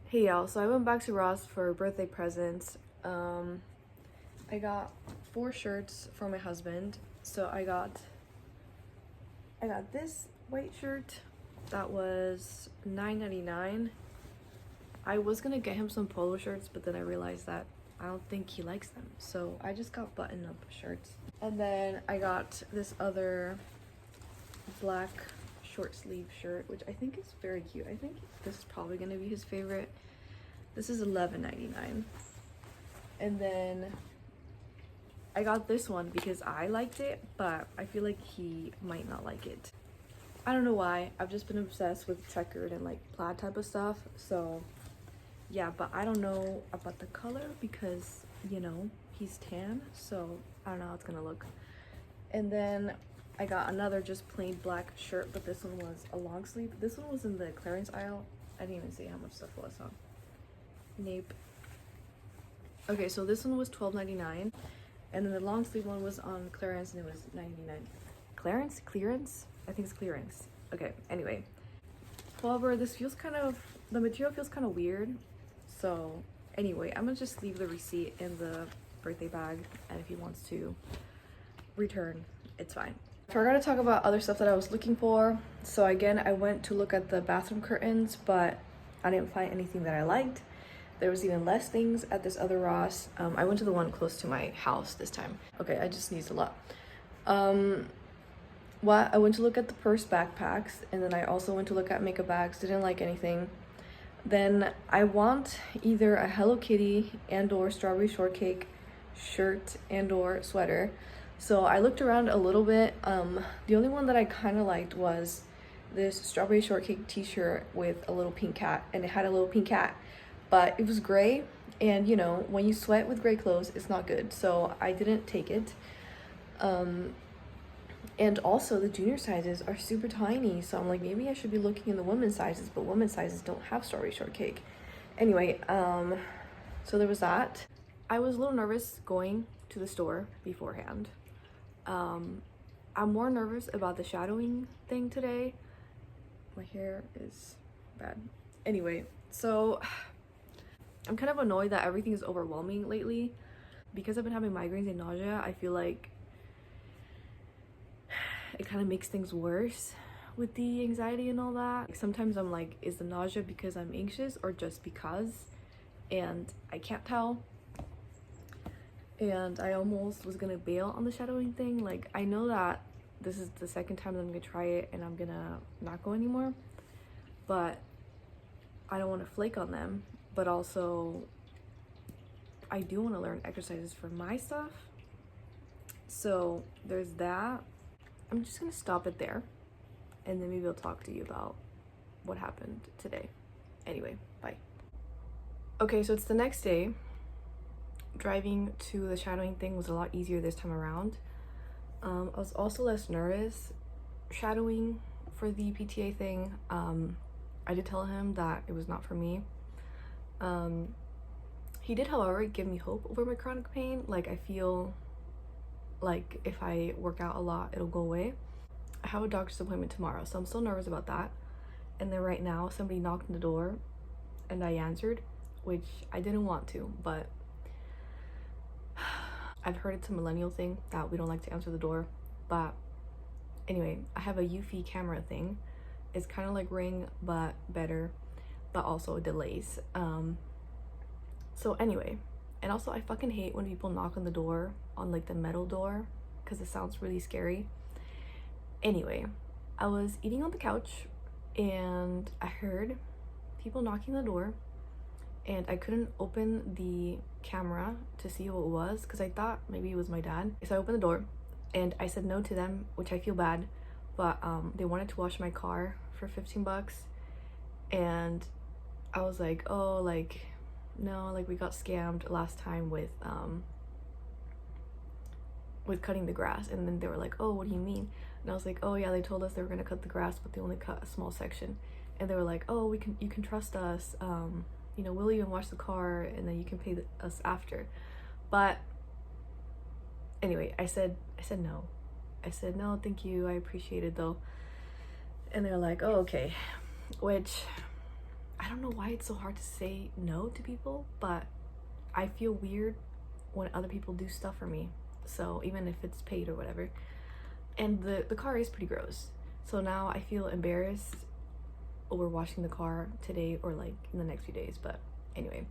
Hey y'all, so I went back to Ross for birthday presents. I got 4 shirts for my husband. So I got this white shirt that was $9.99. I was gonna get him some polo shirts, but then I realized that I don't think he likes them. So I just got button-up shirts. And then I got this other black short sleeve shirt, which I think is very cute. I think this is probably gonna be his favorite. This is $11.99. And then I got this one because I liked it, but I feel like he might not like it. I don't know why. I've just been obsessed with checkered and like plaid type of stuff. So yeah, but I don't know about the color because, you know, he's tan. So I don't know how it's gonna look. And then I got another just plain black shirt, but this one was a long sleeve. This one was in the clearance aisle. I didn't even see how much stuff was on. Nape. Okay, so this one was $12.99, and then the long sleeve one was on clearance and it was $9.99. Clearance? I think it's clearance. Okay, anyway. However, this feels kind of, the material feels kind of weird. So anyway, I'm gonna just leave the receipt in the birthday bag, and if he wants to return, it's fine. I forgot to talk about other stuff that I was looking for. So again, I went to look at the bathroom curtains, but I didn't find anything that I liked. There was even less things at this other Ross. I went to the one close to my house this time. Okay, I just sneezed a lot. I went to look at the purse backpacks, and then I also went to look at makeup bags. Didn't like anything. Then I want either a Hello Kitty and or strawberry shortcake shirt and or sweater. So I looked around a little bit. The only one that I kind of liked was this strawberry shortcake t-shirt with a little pink cat, and it had a little pink cat, but it was gray, and you know, when you sweat with gray clothes, it's not good. So I didn't take it. And also the junior sizes are super tiny, so I'm like, maybe I should be looking in the women's sizes, but women's sizes don't have strawberry shortcake. Anyway, so there was that. I was a little nervous going to the store beforehand. I'm more nervous about the shadowing thing today. My hair is bad. Anyway, so I'm kind of annoyed that everything is overwhelming lately. Because I've been having migraines and nausea, I feel like it kind of makes things worse with the anxiety and all that. Like, sometimes I'm like, is the nausea because I'm anxious or just because? And I can't tell. And I almost was gonna bail on the shadowing thing. Like, I know that this is the second time that I'm gonna try it and I'm gonna not go anymore, but I don't want to flake on them. But also, I do want to learn exercises for my stuff. So there's that. I'm just gonna stop it there, and then maybe I'll talk to you about what happened today. Anyway, bye. Okay, so it's the next day. Driving to the shadowing thing was a lot easier this time around. I was also less nervous shadowing for the PTA thing. I did tell him that it was not for me. He did, however, give me hope over my chronic pain. Like, I feel like if I work out a lot, it'll go away. I have a doctor's appointment tomorrow, so I'm still nervous about that. And then right now, somebody knocked on the door and I answered, which I didn't want to, but I've heard it's a millennial thing that we don't like to answer the door. But anyway, I have a Eufy camera thing. It's kind of like Ring, but better, but also delays. So anyway, and also I fucking hate when people knock on the door, on like the metal door, because it sounds really scary. Anyway, I was eating on the couch and I heard people knocking on the door, and I couldn't open the camera to see who it was because I thought maybe it was my dad. So I opened the door and I said no to them, which I feel bad, but they wanted to wash my car for 15 bucks, and I was like, oh, like, no, like, we got scammed last time with cutting the grass. And then they were like, oh, what do you mean? And I was like, oh yeah, they told us they were gonna cut the grass, but they only cut a small section. And they were like, oh, you can trust us, you know, we'll even wash the car and then you can pay us after. But anyway, I said no. I said no, thank you, I appreciate it though. And they're like, oh, okay. Which I don't know why it's so hard to say no to people, but I feel weird when other people do stuff for me. So even if it's paid or whatever. And the car is pretty gross. So now I feel embarrassed over washing the car today or like in the next few days, but anyway.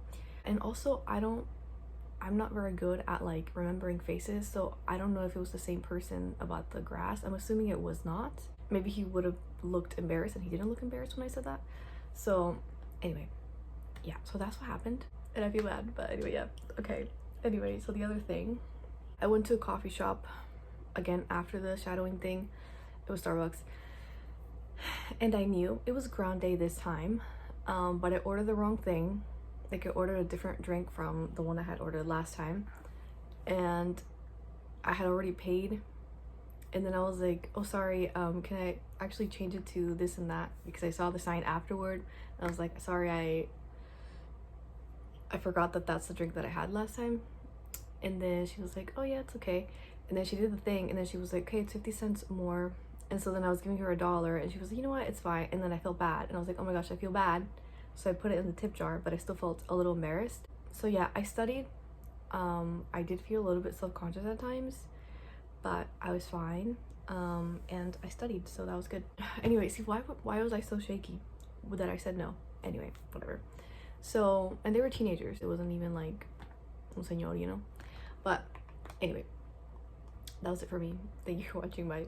And also I'm not very good at like remembering faces, so I don't know if it was the same person about the grass. I'm assuming it was not. Maybe he would have looked embarrassed and he didn't look embarrassed when I said that. So anyway, yeah, so that's what happened and I feel bad, but anyway, yeah, okay. Anyway, so the other thing, I went to a coffee shop again after the shadowing thing. It was Starbucks, and I knew it was grande this time, but I ordered the wrong thing. Like I ordered a different drink from the one I had ordered last time, and I had already paid, and then I was like, oh sorry, can I actually change it to this and that, because I saw the sign afterward and I was like, sorry, I forgot that that's the drink that I had last time. And then she was like, oh yeah, it's okay. And then she did the thing, and then she was like, okay, it's 50 cents more. And so then I was giving her $1, and she was like, you know what, it's fine. And then I felt bad, and I was like, oh my gosh, I feel bad. So I put it in the tip jar, but I still felt a little embarrassed. So yeah, I studied. I did feel a little bit self-conscious at times, but I was fine. And I studied, so that was good. Anyway, see, why was I so shaky that I said no? Anyway, whatever. So, and they were teenagers. It wasn't even like un señor, you know? But anyway, that was it for me. Thank you for watching my